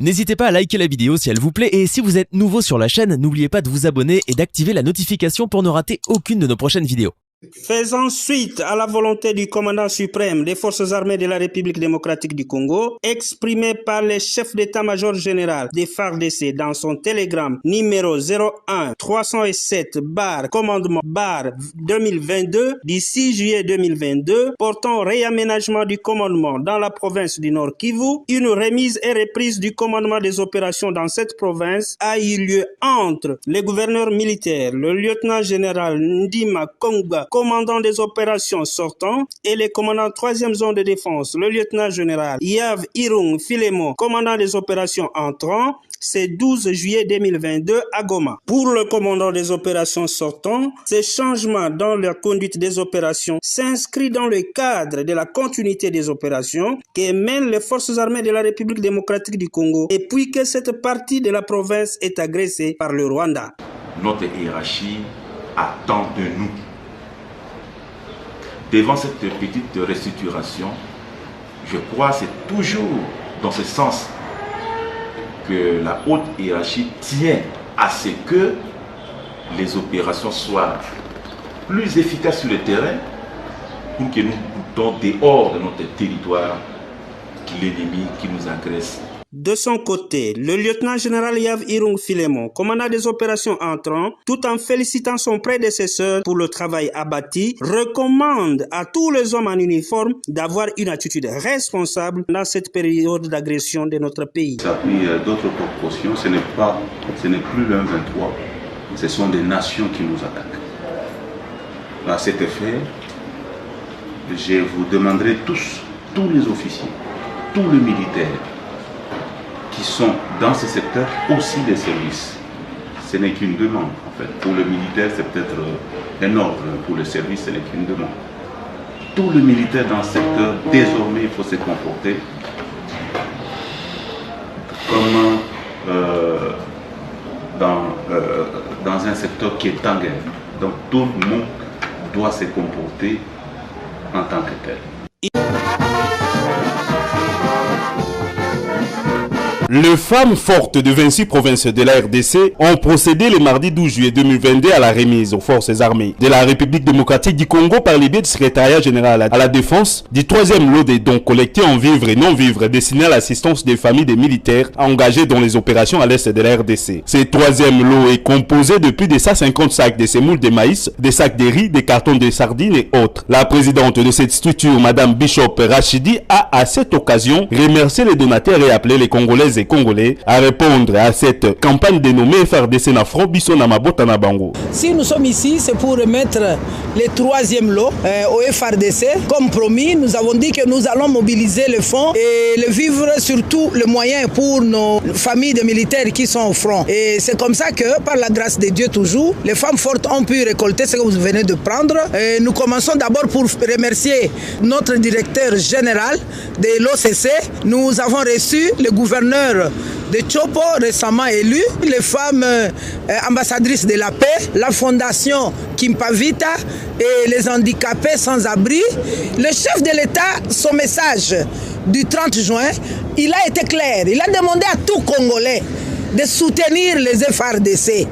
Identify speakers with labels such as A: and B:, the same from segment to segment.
A: N'hésitez pas à liker la vidéo si elle vous plaît et si vous êtes nouveau sur la chaîne, n'oubliez pas de vous abonner et d'activer la notification pour ne rater aucune de nos prochaines vidéos.
B: Faisant suite à la volonté du commandant suprême des forces armées de la République démocratique du Congo, exprimée par le chef d'état-major général des FARDC dans son télégramme numéro 01-307-commandement-2022 du 6 juillet 2022 portant réaménagement du commandement dans la province du Nord Kivu, une remise et reprise du commandement des opérations dans cette province a eu lieu entre les gouverneurs militaires, le lieutenant-général Ndima Kongba, commandant des opérations sortant, et le commandant 3e zone de défense, le lieutenant-général Yav Irung Filemon, commandant des opérations entrant, c'est 12 juillet 2022 à Goma. Pour le commandant des opérations sortant, ce changement dans la conduite des opérations s'inscrit dans le cadre de la continuité des opérations que mènent les forces armées de la République démocratique du Congo et puis que cette partie de la province est agressée par le Rwanda.
C: Notre hiérarchie attend de nous. Devant cette petite restructuration, je crois que c'est toujours dans ce sens que la haute hiérarchie tient à ce que les opérations soient plus efficaces sur le terrain pour que nous boutons dehors de notre territoire l'ennemi qui nous agresse.
B: De son côté, le lieutenant-général Yav Irung Filemon, commandant des opérations entrant, tout en félicitant son prédécesseur pour le travail abattu, recommande à tous les hommes en uniforme d'avoir une attitude responsable dans cette période d'agression de notre pays.
D: Ça a pris d'autres proportions, ce n'est plus le 23, ce sont des nations qui nous attaquent. À cet effet, je vous demanderai tous les officiers, tous les militaires, qui sont dans ce secteur aussi des services. Ce n'est qu'une demande en fait. Pour le militaire, c'est peut-être un ordre. Pour le service, ce n'est qu'une demande. Tous les militaires dans ce secteur, désormais, il faut se comporter comme dans un secteur qui est en guerre. Donc tout le monde doit se comporter en tant que tel.
E: Les femmes fortes de 26 provinces de la RDC ont procédé le mardi 12 juillet 2022 à la remise aux forces armées de la République démocratique du Congo par le biais du secrétariat général à la défense du 3e lot des dons collectés en vivres et non-vivres destinés à l'assistance des familles des militaires engagés dans les opérations à l'est de la RDC. Ce 3e lot est composé de plus de 150 sacs de semoule de maïs, des sacs de riz, des cartons de sardines et autres. La présidente de cette structure, Madame Bishop Rachidi, a à cette occasion remercié les donateurs et appelé les Congolaises et Congolais à répondre à cette campagne dénommée FARDC na front biso na mabota na bango.
F: Si nous sommes ici, c'est pour remettre le 3e lot au FARDC. Comme promis, nous avons dit que nous allons mobiliser le fonds et le vivre, surtout le moyen pour nos familles de militaires qui sont au front. Et c'est comme ça que, par la grâce de Dieu toujours, les femmes fortes ont pu récolter ce que vous venez de prendre. Et nous commençons d'abord pour remercier notre directeur général de l'OCC. Nous avons reçu le gouverneur de Chopo, récemment élu, les femmes ambassadrices de la paix, la fondation Kimpavita et les handicapés sans abri. Le chef de l'État, son message du 30 juin, il a été clair. Il a demandé à tout Congolais de soutenir les FARDC. Et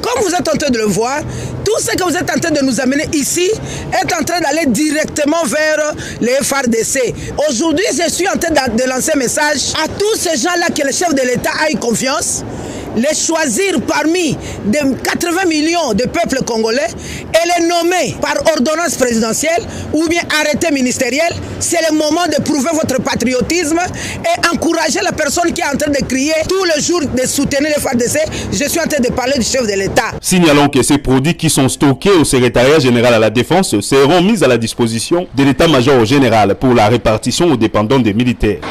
F: comme vous êtes en train de le voir, tout ce que vous êtes en train de nous amener ici est en train d'aller directement vers les FARDC. Aujourd'hui, je suis en train de lancer un message à tous ces gens-là que le chef de l'État a eu confiance, les choisir parmi des 80 millions de peuples congolais et les nommer par ordonnance présidentielle ou bien arrêté ministériel. C'est le moment de prouver votre patriotisme et encourager la personne qui est en train de crier tous les jours de soutenir les FARDC. Je suis en train de parler du chef de l'État.
E: Signalons que ces produits qui sont stockés au secrétariat général à la défense seront mis à la disposition de l'état-major général pour la répartition aux dépendants des militaires.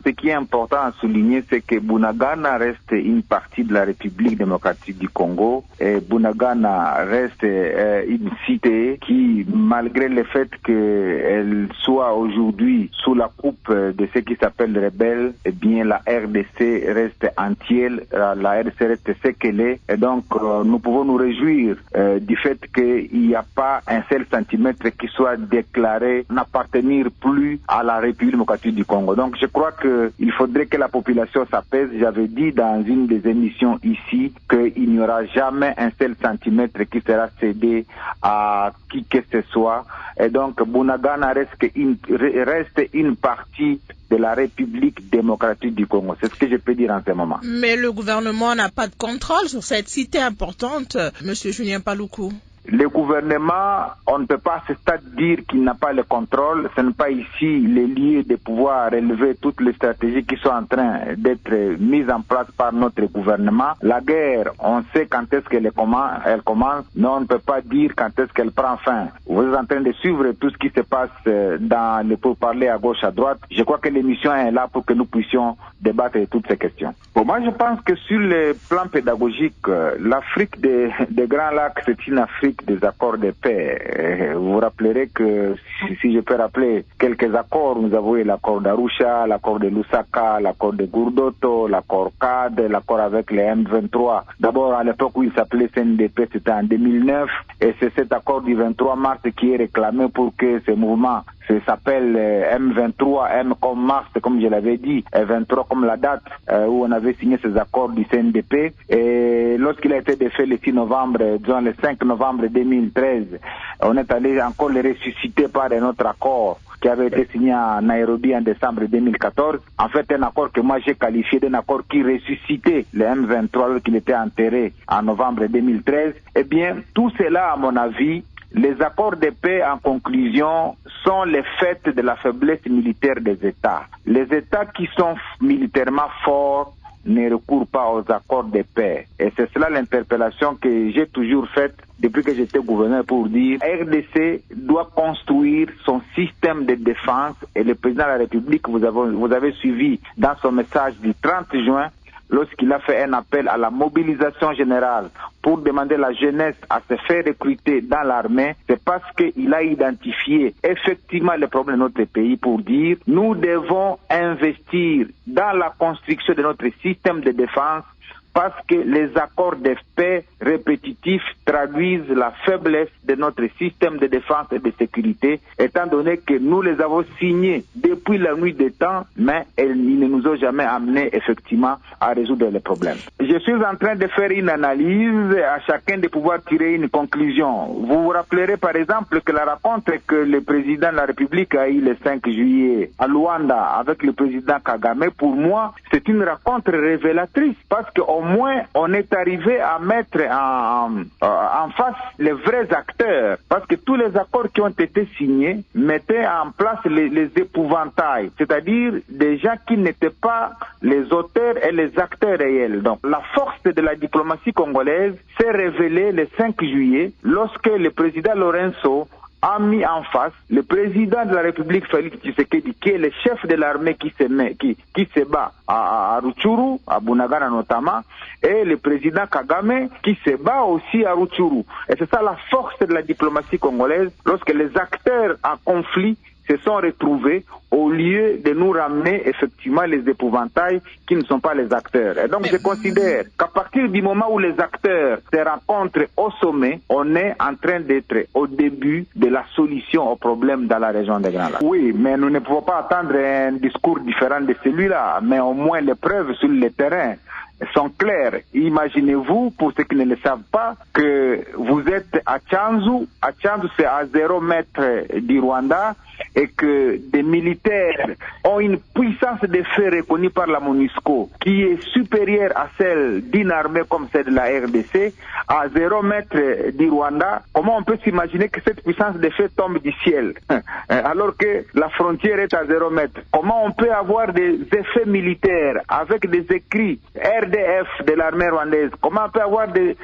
G: Ce qui est important à souligner, c'est que Bunagana reste une partie de la République démocratique du Congo. Et Bunagana reste une cité qui, malgré le fait qu'elle soit aujourd'hui sous la coupe de ce qui s'appelle rebelle, eh bien la RDC reste entière, la RDC reste ce qu'elle est. Et donc, nous pouvons nous réjouir du fait qu'il n'y a pas un seul centimètre qui soit déclaré n'appartenir plus à la République démocratique du Congo. Donc, je crois que qu'il faudrait que la population s'apaise. J'avais dit dans une des émissions ici qu'il n'y aura jamais un seul centimètre qui sera cédé à qui que ce soit. Et donc Bunagana reste une partie de la République démocratique du Congo. C'est ce que je peux dire en ce moment.
H: Mais le gouvernement n'a pas de contrôle sur cette cité importante, Monsieur Julien Paluku.
G: Le gouvernement, on ne peut pas à ce stade dire qu'il n'a pas le contrôle. Ce n'est pas ici le lieu de pouvoir relever toutes les stratégies qui sont en train d'être mises en place par notre gouvernement. La guerre, on sait quand est-ce qu'elle commence, mais on ne peut pas dire quand est-ce qu'elle prend fin. Vous êtes en train de suivre tout ce qui se passe dans les pourparlers à gauche, à droite. Je crois que l'émission est là pour que nous puissions débattre de toutes ces questions. Bon, moi, je pense que sur le plan pédagogique, l'Afrique des Grands Lacs, c'est une Afrique des accords de paix. Vous vous rappellerez que, si je peux rappeler quelques accords, nous avons eu l'accord d'Arusha, l'accord de Lusaka, l'accord de Gourdoto, l'accord CAD, l'accord avec les M23. D'abord, à l'époque où il s'appelait CNDP, c'était en 2009, et c'est cet accord du 23 mars qui est réclamé pour que ce mouvement s'appelle M23, M comme Mars, comme je l'avais dit, et 23 comme la date où on avait signé ces accords du CNDP. Et lorsqu'il a été défait le 6 novembre, disons le 5 novembre 2013, on est allé encore le ressusciter par un autre accord qui avait été signé à Nairobi en décembre 2014. En fait, un accord que moi j'ai qualifié d'un accord qui ressuscitait le M23 lorsqu'il était enterré en novembre 2013. Eh bien, tout cela, à mon avis, les accords de paix, en conclusion, sont les faits de la faiblesse militaire des États. Les États qui sont militairement forts ne recourent pas aux accords de paix. Et c'est cela l'interpellation que j'ai toujours faite depuis que j'étais gouverneur pour dire RDC doit construire son système de défense. Et le président de la République, vous avez suivi dans son message du 30 juin, lorsqu'il a fait un appel à la mobilisation générale pour demander la jeunesse à se faire recruter dans l'armée, c'est parce qu'il a identifié effectivement les problèmes de notre pays pour dire nous devons investir dans la construction de notre système de défense parce que les accords de paix répétitifs traduisent la faiblesse de notre système de défense et de sécurité, étant donné que nous les avons signés depuis la nuit des temps, mais ils ne nous ont jamais amenés effectivement à résoudre les problèmes. Je suis en train de faire une analyse, à chacun de pouvoir tirer une conclusion. Vous vous rappellerez par exemple que la rencontre que le président de la République a eue le 5 juillet à Luanda avec le président Kagame, pour moi, c'est une rencontre révélatrice parce qu'au moins on est arrivé à mettre en face les vrais acteurs, parce que tous les accords qui ont été signés mettaient en place les épouvantails, c'est-à-dire des gens qui n'étaient pas les auteurs et les acteurs réels. Donc la force de la diplomatie congolaise s'est révélée le 5 juillet lorsque le président Lorenzo a mis en face le président de la République Félix Tshisekedi, qui est le chef de l'armée qui se bat à Rutshuru, à Bunagana notamment, et le président Kagame qui se bat aussi à Rutshuru. Et c'est ça la force de la diplomatie congolaise, lorsque les acteurs en conflit se sont retrouvés au lieu de nous ramener effectivement les épouvantails qui ne sont pas les acteurs. Et donc je considère qu'à partir du moment où les acteurs se rencontrent au sommet, on est en train d'être au début de la solution aux problèmes dans la région des Grands Lacs. Oui, mais nous ne pouvons pas attendre un discours différent de celui-là, mais au moins les preuves sur le terrain sont claires. Imaginez-vous, pour ceux qui ne le savent pas, que vous êtes à Tchanzu. À Tchanzu, c'est à 0 mètre du Rwanda, et que des militaires ont une puissance de feu reconnue par la MONUSCO qui est supérieure à celle d'une armée comme celle de la RDC, à 0 mètre du Rwanda. Comment on peut s'imaginer que cette puissance de feu tombe du ciel alors que la frontière est à 0 mètre? Comment on peut avoir des effets militaires avec des écrits RDF de l'armée rwandaise? Comment on peut avoir des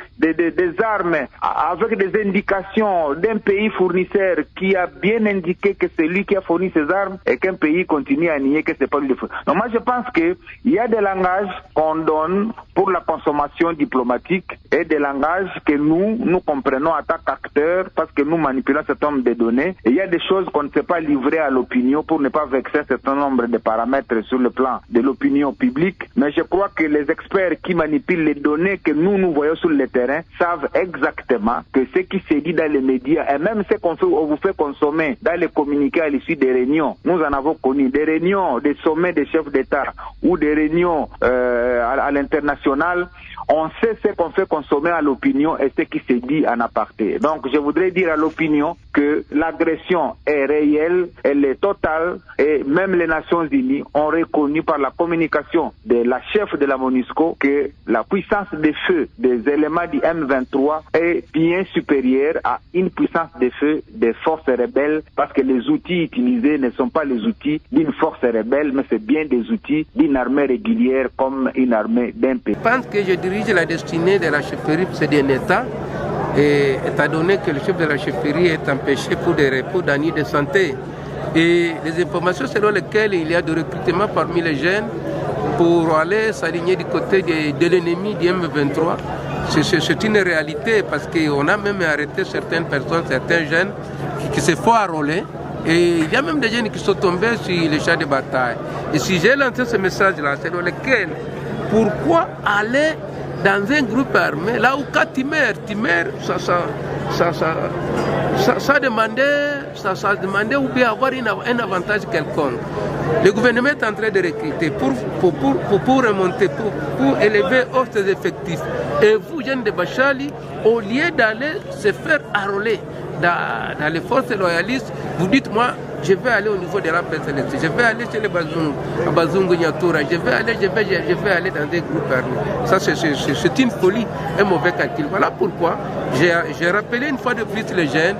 G: armes avec des indications d'un pays fournisseur qui a bien indiqué que c'est lui qui a fourni ces armes et qu'un pays continue à nier que c'est pas lui le fou. Donc moi je pense qu'il y a des langages qu'on donne pour la consommation diplomatique et des langages que nous comprenons en tant qu'acteurs parce que nous manipulons un certain nombre de données. Et il y a des choses qu'on ne sait pas livrer à l'opinion pour ne pas vexer un certain nombre de paramètres sur le plan de l'opinion publique. Mais je crois que les experts qui manipulent les données que nous voyons sur le terrain savent exactement que ce qui se dit dans les médias et même ce qu'on vous fait consommer dans les communiqués communiquer à l'issue des réunions. Nous en avons connu des réunions, des sommets des chefs d'État ou des réunions à l'international. On sait ce qu'on fait consommer à l'opinion et ce qui se dit en aparté. Donc je voudrais dire à l'opinion que l'agression est réelle, elle est totale et même les Nations Unies ont reconnu par la communication de la chef de la MONUSCO que la puissance de feu des éléments du M23 est bien supérieure à une puissance de feu des forces rebelles parce que les outils utilisés ne sont pas les outils d'une force rebelle mais c'est bien des outils d'une armée régulière comme une armée d'un pays.
I: Je pense que je dirige la destinée de la chefferie, c'est d'un État. Et étant donné que le chef de la chefferie est empêché pour des repos d'années de santé et les informations selon lesquelles il y a de recrutement parmi les jeunes pour aller s'aligner du côté de l'ennemi du M23, c'est une réalité parce qu'on a même arrêté certaines personnes, certains jeunes qui se font enrôler et il y a même des jeunes qui sont tombés sur les champs de bataille. Et si j'ai lancé ce message-là, selon lequel pourquoi aller dans un groupe armé, là où quand tu meurs, ça demandait ou bien avoir un avantage quelconque. Le gouvernement est en train de recruter pour remonter, pour élever ses effectifs. Et vous, jeunes de Bachali, au lieu d'aller se faire enrôler dans les forces loyalistes, vous dites, moi, je vais aller au niveau de la PSLC, je vais aller chez les Bazungu Nyatura, je vais aller dans des groupes armés. Ça, c'est une folie, un mauvais calcul. Voilà pourquoi j'ai rappelé une fois de plus les jeunes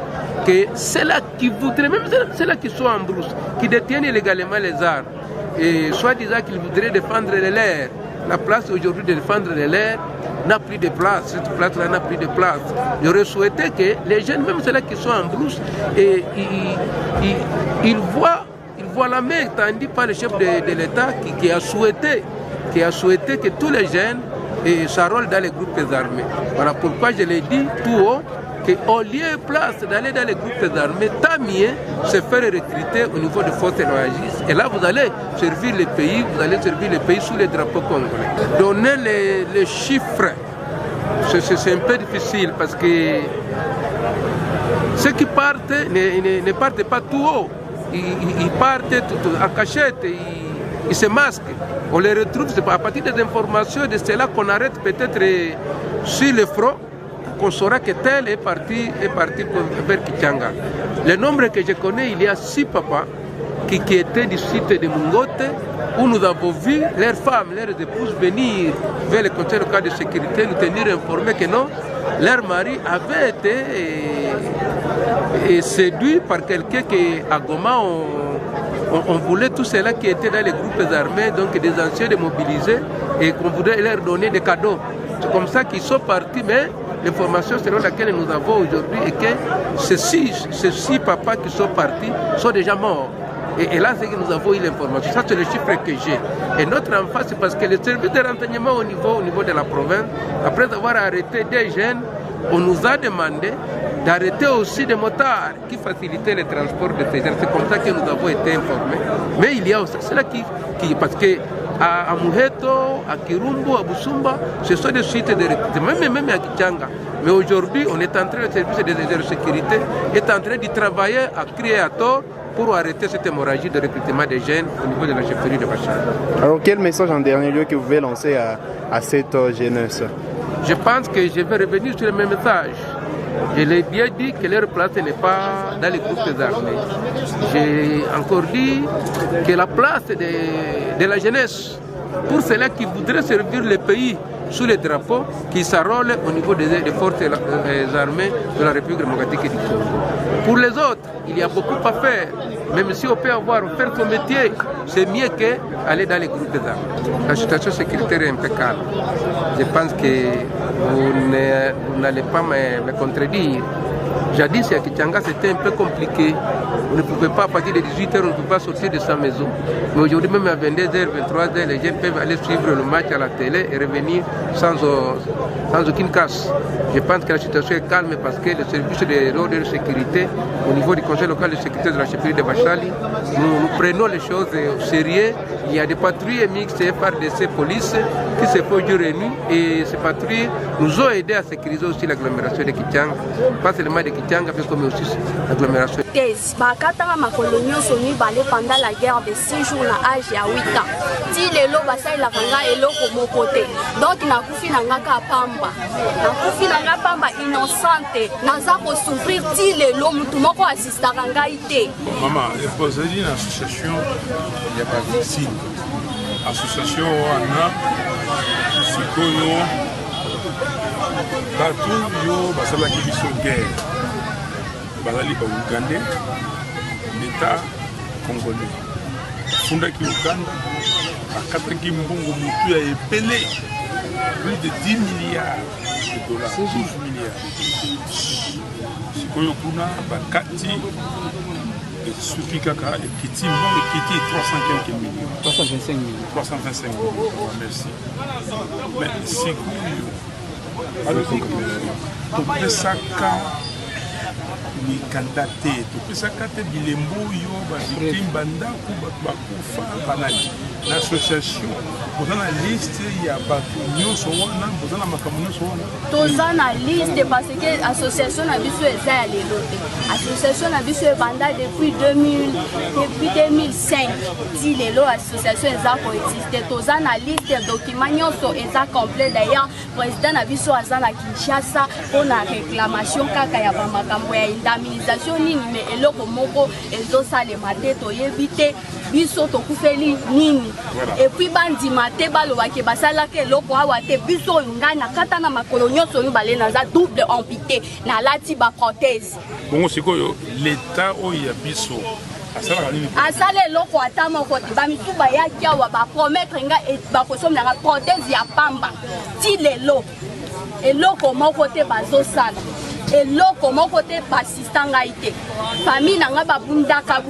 I: que ceux-là qui voudraient, même ceux-là qui sont en brousse, qui détiennent illégalement les armes, et soi-disant qu'ils voudraient défendre les leurs, la place aujourd'hui de défendre les leurs n'a plus de place, cette place-là n'a plus de place. J'aurais souhaité que les jeunes, même ceux-là qui sont en brousse, et ils voient la main tendue par le chef de l'État qui a souhaité que tous les jeunes s'enrôlent dans les groupes armés. Voilà pourquoi je l'ai dit tout haut, qu'au lieu place d'aller dans les groupes armés, tant mieux se faire recruter au niveau de forces loyalistes. Et là, vous allez servir le pays, sous les drapeaux congolais. Donner les chiffres, c'est un peu difficile parce que ceux qui partent ne partent pas tout haut. Ils partent en cachette, ils se masquent. On les retrouve, c'est à partir des informations de cela qu'on arrête peut-être sur le front, qu'on saura que tel est parti vers Kichanga. Le nombre que je connais, il y a 6 papas qui étaient du site de Mungote, où nous avons vu leurs femmes, leurs épouses venir vers le conseil local de sécurité, nous tenir informés que non, leur mari avait été séduit par quelqu'un qui, à Goma, on voulait tous ceux-là qui étaient dans les groupes armés, donc des anciens démobilisés, et qu'on voudrait leur donner des cadeaux. C'est comme ça qu'ils sont partis, mais l'information selon laquelle nous avons aujourd'hui est que ces six papas qui sont partis sont déjà morts. Et là, c'est que nous avons eu l'information. Ça, c'est le chiffre que j'ai. Et notre emphase, c'est parce que le service de renseignement au niveau de la province, après avoir arrêté des jeunes, on nous a demandé d'arrêter aussi des motards qui facilitaient le transport de ces jeunes. C'est comme ça que nous avons été informés. Mais il y a aussi cela qui parce que à Muheto, à Kirumbu, à Busumba, ce sont des sites de recrutement, même à Kichanga. Mais aujourd'hui, on est en train, le service de sécurité est en train de travailler à crier à tort pour arrêter cette hémorragie de recrutement des jeunes au niveau de la chefferie de Bachar.
J: Alors quel message en dernier lieu que vous voulez lancer à cette jeunesse?
I: Je pense que je vais revenir sur le même message. Je l'ai bien dit que leur place n'est pas dans les groupes armés. J'ai encore dit que la place de la jeunesse, pour ceux-là qui voudraient servir le pays sous les drapeaux, qui s'enrôlent au niveau des forces armées de la République démocratique du Congo. Pour les autres, il y a beaucoup à faire. Même si on peut faire son métier, c'est mieux qu'aller dans les groupes armés. La situation sécuritaire est impeccable. Je pense que vous n'allez pas me contredire. Jadis, à Kichanga, c'était un peu compliqué. On ne pouvait pas, à partir de 18h, on ne pouvait pas sortir de sa maison. Mais aujourd'hui, même à 22h, 23h, les jeunes peuvent aller suivre le match à la télé et revenir sans aucune casse. Je pense que la situation est calme parce que le service de l'ordre de sécurité, au niveau du conseil local de sécurité de la chefferie de Bachali, nous prenons les choses au sérieux. Il y a des patrouilles mixtes FARDC police qui se font jour et nuit. Et ces patrouilles nous ont aidé à sécuriser aussi l'agglomération de Kichanga. Pas seulement de Kichanga, mais comme aussi l'agglomération.
K: Bakatanga makolonio soni balé pendant la guerre de 6 jours à âge à 8 ans. Si les lots basai la kanga et l'eau comme côté. Donc na kufi na ngaka pamba. Na kufi na ngaka pamba innocente. Na za ko souffrir si les lots mutu moko assista kanga ité.
L: Maman, il faut dire une association, il y a pas victime. Association wana sikoyo batu yo basala ki biso guerre. Bazali ba Ougandais, l'État congolais. Funda ki Ouganda, bakataki mbongo mutu ya epele plus de 10 milliards de dollars, 12 milliards. Sikoyo kuna bakati suki kaka ekiti mbongo ekiti 300 quelques millions. 325 millions. 325 millions, merci. Mais sikoyo, topesaka ni candidaté topesaka te bilembo yo baziki bandaku bakufa banali l'association bozana liste ya bato nyonso wana bozana makambo nyonso wana
K: tozana liste parce que association na biso eza ya lelo te association na biso ebanda depuis 2005 ti lelo association eza koexiste tozana liste ya document nyonso eza complet d'ailleurs président na biso aza na Kinshasa mpona réclamation kaka ya bamakambo ya indemnisation nini mais eloko moko ezosalema te toyebi te biso tokufeli nini et puis bandima te balobaki basalaki eloko awa te biso ngai nakata na makolo nyonso oyo bale naza double ampité nalati baprothèse
L: bongo sikoyo l'état oyo ya biso
K: asala eloko ata moko te bamitu bayaki awa bapromettre ngai bakosomela prothèse ya pamba ti lelo eloko moko te bazosala eloko moko te basista ngai te famille nanga babundaka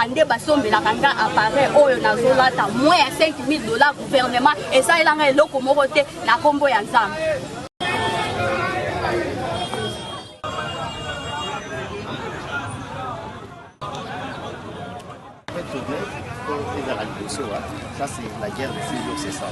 K: nde basombelaka nga appareil oyo nazolata moins ya 5 000 $ gouvernement esalelanga eloko moko te na kombo ya Nzambe.
M: Ça c'est la guerre de 6 jours, c'est ça.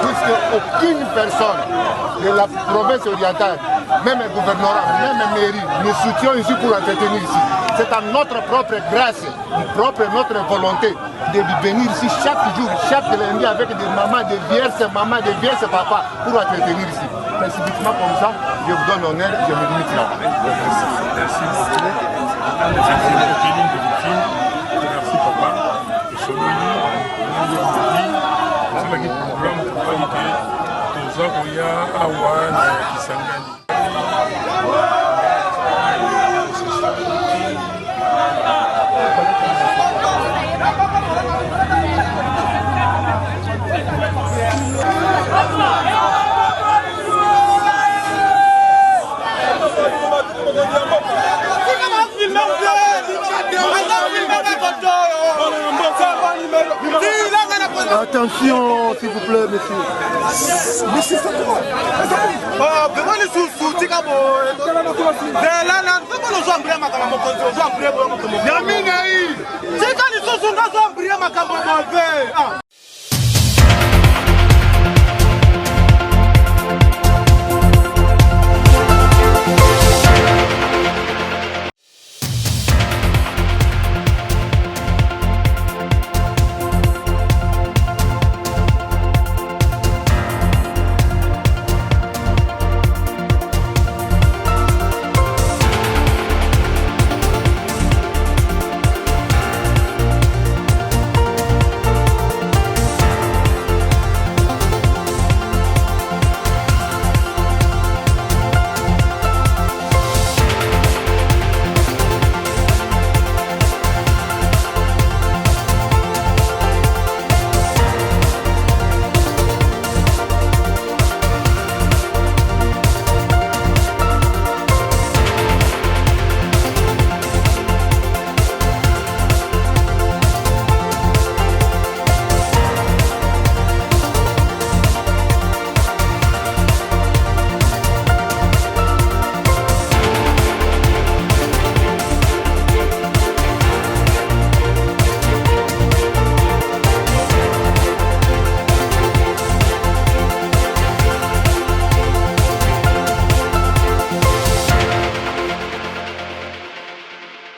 N: Puisque aucune personne de la province orientale, même le gouvernement, même la mairie, nous soutient ici pour entretenir ici. C'est à notre propre grâce, notre volonté de venir ici chaque jour, chaque lundi avec des mamans, des vierges papas pour entretenir ici. Spécifiquement comme ça, je vous donne l'honneur, je me limite là.
L: Merci papa.
N: Attention, s'il vous plaît, monsieur. Monsieur, c'est quoi? Oh, comment les sous-sous, tu as beau? C'est